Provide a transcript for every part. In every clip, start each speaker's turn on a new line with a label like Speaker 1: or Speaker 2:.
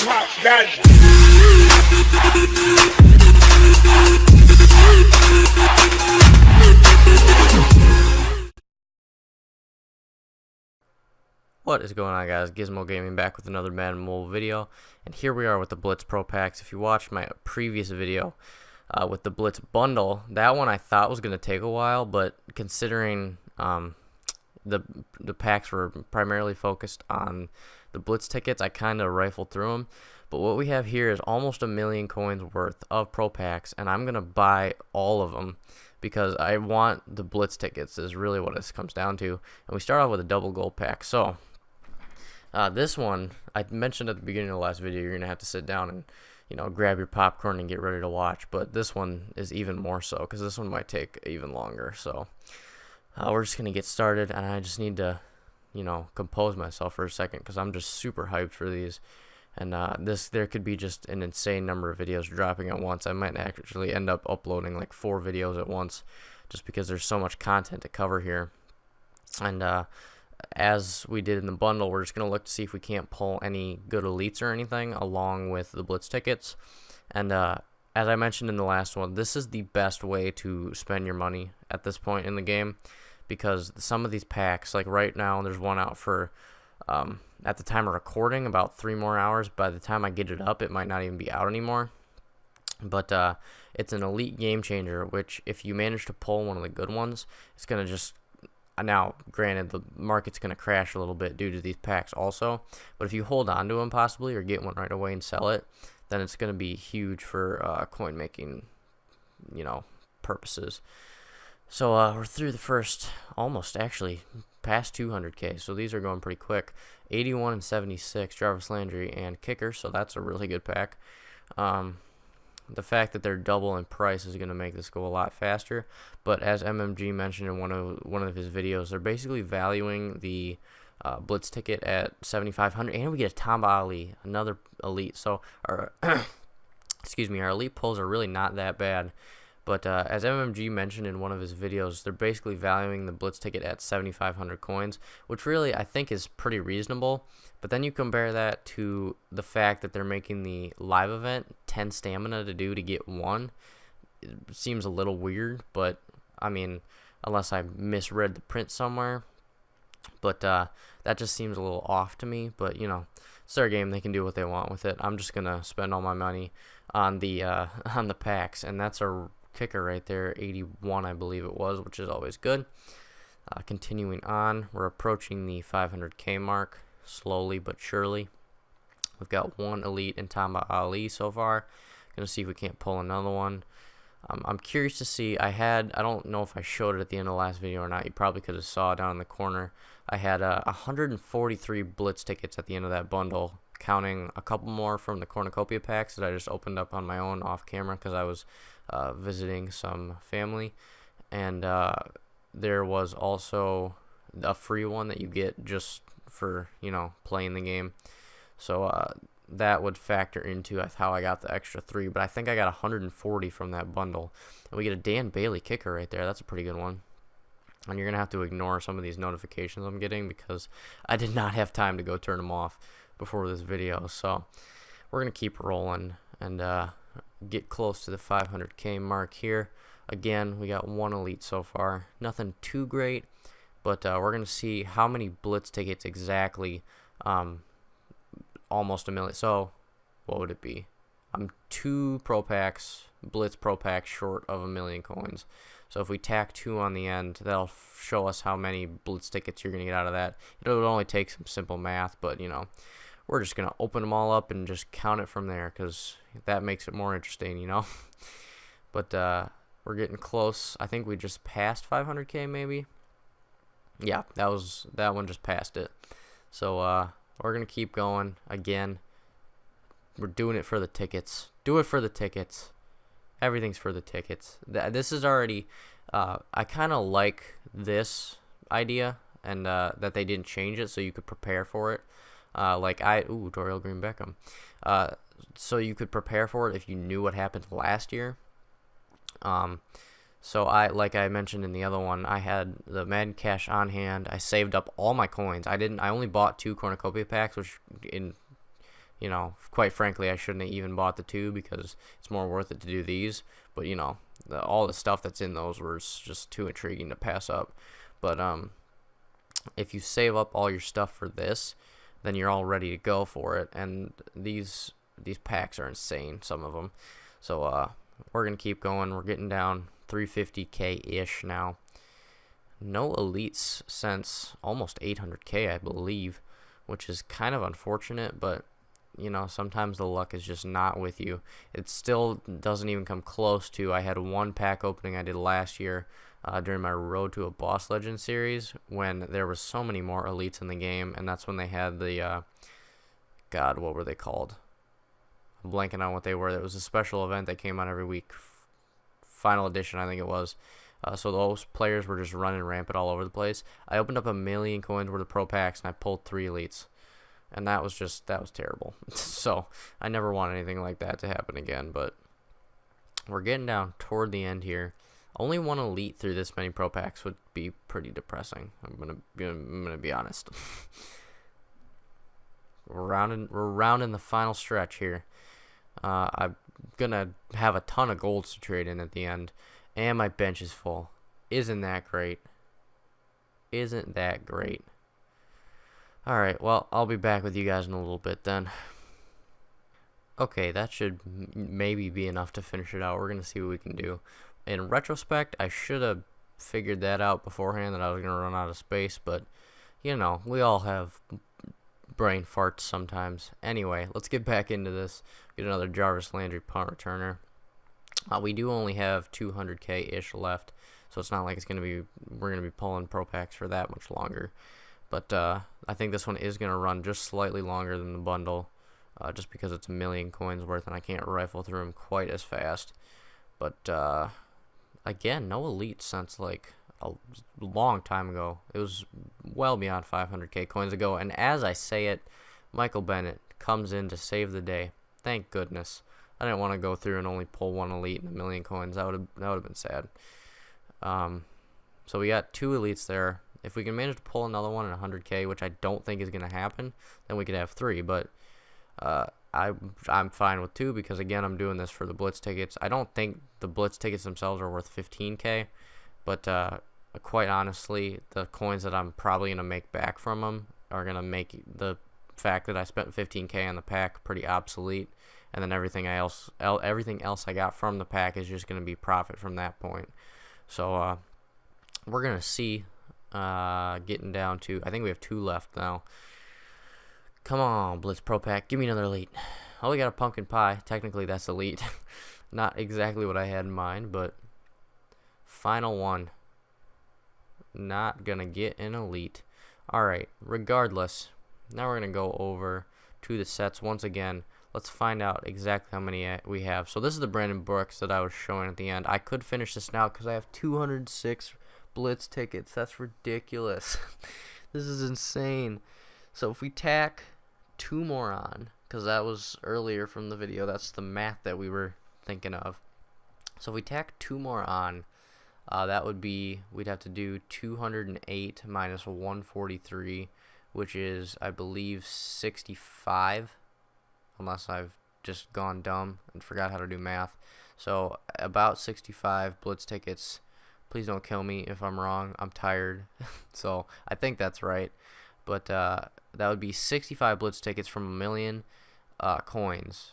Speaker 1: hop that.
Speaker 2: What is going on, guys? Gizmo Gaming back with another Madden Mobile video, and here we are with the Blitz Pro Packs. If you watched my previous video with the Blitz bundle, that one I thought was going to take a while, but considering the packs were primarily focused on the Blitz tickets, I kind of rifled through them. But what we have here is almost 1,000,000 coins worth of Pro Packs, and I'm going to buy all of them because I want the Blitz tickets is really what this comes down to. And we start off with a double gold pack. So this one, I mentioned at the beginning of the last video, you're going to have to sit down and, you know, grab your popcorn and get ready to watch. But this one is even more so because this one might take even longer. So we're just going to get started, and I just need to, you know, compose myself for a second because I'm just super hyped for these. And there could be just an insane number of videos dropping at once. I might actually end up uploading like 4 videos at once just because there's so much content to cover here. And as we did in the bundle, we're just going to look to see if we can't pull any good elites or anything along with the Blitz tickets. And as I mentioned in the last one, this is the best way to spend your money at this point in the game because some of these packs, like right now, there's one out for at the time of recording about 3 more hours. By the time I get it up, it might not even be out anymore. But it's an elite game changer, which if you manage to pull one of the good ones, it's going to just... Now, granted, the market's going to crash a little bit due to these packs also, but if you hold on to them possibly or get one right away and sell it, then it's going to be huge for coin making, you know, purposes. So we're through the first, almost actually past 200k, so these are going pretty quick. 81 and 76, Jarvis Landry and kicker, so that's a really good pack. The fact that they're double in price is going to make this go a lot faster. But as MMG mentioned in one of his videos, they're basically valuing the Blitz ticket at 7,500, and we get a Tamba Ali, another elite. So our excuse me, our elite pulls are really not that bad. But as MMG mentioned in one of his videos, they're basically valuing the Blitz ticket at 7,500 coins, which really I think is pretty reasonable. But then you compare that to the fact that they're making the live event 10 stamina to get 1. It seems a little weird, but I mean, unless I misread the print somewhere. But that just seems a little off to me. But you know, it's their game; they can do what they want with it. I'm just gonna spend all my money on the packs, and that's a kicker right there, 81 I believe it was, which is always good. Continuing on, we're approaching the 500k mark slowly but surely. We've got one elite in Tamba Ali so far. Gonna see if we can't pull another one. I'm curious to see. I don't know if I showed it at the end of the last video or not. You probably could have saw it down in the corner. I had 143 Blitz tickets at the end of that bundle, counting a couple more from the cornucopia packs that I just opened up on my own off camera because I was visiting some family. And there was also a free one that you get just for, you know, playing the game. So that would factor into how I got the extra 3, but I think I got 140 from that bundle. And we get a Dan Bailey kicker right there. That's a pretty good one. And you're going to have to ignore some of these notifications I'm getting because I did not have time to go turn them off before this video. So we're going to keep rolling and get close to the 500k mark here. Again, we got one elite so far. Nothing too great, but we're going to see how many Blitz tickets exactly. Almost 1,000,000. So what would it be? I'm 2 Pro Packs, Blitz Pro Packs short of 1,000,000 coins. So if we tack 2 on the end, that'll show us how many Blitz tickets you're going to get out of that. It would only take some simple math, but you know, we're just going to open them all up and just count it from there because that makes it more interesting, you know. But we're getting close. I think we just passed 500k maybe. Yeah, that one just passed it. So we're going to keep going. Again, we're doing it for the tickets. Do it for the tickets. Everything's for the tickets. This is already, I kind of like this idea and that they didn't change it so you could prepare for it. Dorial Green Beckham. So you could prepare for it if you knew what happened last year. So like I mentioned in the other one, I had the Madden cash on hand. I saved up all my coins. I only bought 2 cornucopia packs, which You know, quite frankly, I shouldn't have even bought the 2 because it's more worth it to do these. But, you know, all the stuff that's in those was just too intriguing to pass up. But if you save up all your stuff for this, then you're all ready to go for it. And these packs are insane, some of them. So we're going to keep going. We're getting down 350K-ish now. No elites since almost 800K, I believe, which is kind of unfortunate, but you know, sometimes the luck is just not with you. It still doesn't even come close to. I had one pack opening I did last year during my Road to a Boss Legend series when there was so many more elites in the game, and that's when they had the God, what were they called? I'm blanking on what they were. It was a special event that came out every week. Final edition, I think it was. So those players were just running rampant all over the place. I opened up 1,000,000 coins worth of pro packs, and I pulled 3 elites. And that was terrible. So I never want anything like that to happen again. But we're getting down toward the end here. Only 1 elite through this many pro packs would be pretty depressing. I'm gonna be honest. We're rounding the final stretch here. I'm gonna have a ton of golds to trade in at the end. And my bench is full. Isn't that great? Isn't that great? Alright, well, I'll be back with you guys in a little bit then. Okay, that should maybe be enough to finish it out. We're going to see what we can do. In retrospect, I should have figured that out beforehand, that I was going to run out of space, but, you know, we all have brain farts sometimes. Anyway, let's get back into this. Get another Jarvis Landry punt returner. We do only have 200K-ish left, so it's not like we're going to be pulling pro packs for that much longer. But I think this one is going to run just slightly longer than the bundle, just because it's 1,000,000 coins worth, and I can't rifle through them quite as fast. But again, no elite since like a long time ago. It was well beyond 500K coins ago, and as I say it, Michael Bennett comes in to save the day. Thank goodness. I didn't want to go through and only pull 1 elite and 1,000,000 coins. That would have been sad. So we got 2 elites there. If we can manage to pull another one at 100K, which I don't think is going to happen, then we could have 3. But I'm fine with 2 because, again, I'm doing this for the Blitz tickets. I don't think the Blitz tickets themselves are worth 15K, but quite honestly, the coins that I'm probably going to make back from them are going to make the fact that I spent 15K on the pack pretty obsolete, and then everything else I got from the pack is just going to be profit from that point. So we're going to see. Getting down to, I think we have 2 left now. Come on, Blitz Pro Pack, give me another elite. Oh, we got a pumpkin pie. Technically, that's elite. Not exactly what I had in mind, but final one. Not gonna get an elite. Alright, regardless, now we're gonna go over to the sets once again. Let's find out exactly how many we have. So this is the Brandon Brooks that I was showing at the end. I could finish this now because I have 206 Blitz tickets. That's ridiculous. This is insane. So if we tack 2 more on, because that was earlier from the video, that's the math that we were thinking of. So if we tack 2 more on, that would be, we'd have to do 208 minus 143, which is, I believe, 65, unless I've just gone dumb and forgot how to do math. So about 65 Blitz tickets. Please don't kill me if I'm wrong. I'm tired. So I think that's right. But that would be 65 Blitz tickets from 1,000,000 coins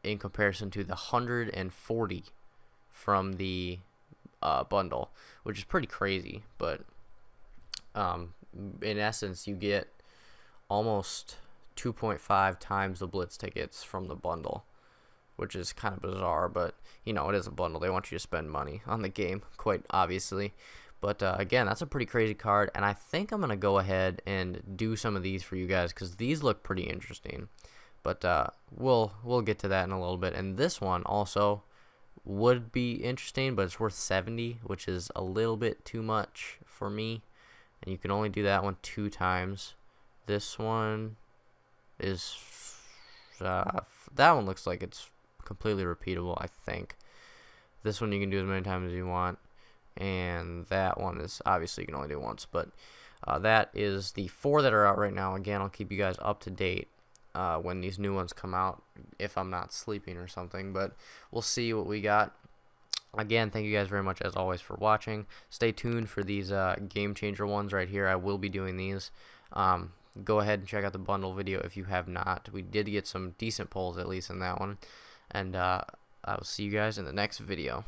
Speaker 2: in comparison to the 140 from the bundle, which is pretty crazy. But in essence, you get almost 2.5 times the Blitz tickets from the bundle, which is kind of bizarre, but you know, it is a bundle. They want you to spend money on the game, quite obviously. But again, that's a pretty crazy card, and I think I'm going to go ahead and do some of these for you guys because these look pretty interesting. But we'll get to that in a little bit. And this one also would be interesting, but it's worth 70, which is a little bit too much for me. And you can only do that one 2 times. This one is that one looks like it's completely repeatable, I think. This one you can do as many times as you want, and that one is obviously you can only do once. But that is the 4 that are out right now. Again, I'll keep you guys up to date when these new ones come out, if I'm not sleeping or something, but we'll see what we got. Again, thank you guys very much as always for watching. Stay tuned for these game changer ones right here. I will be doing these. Go ahead and check out the bundle video if you have not. We did get some decent polls, at least in that one. And I will see you guys in the next video.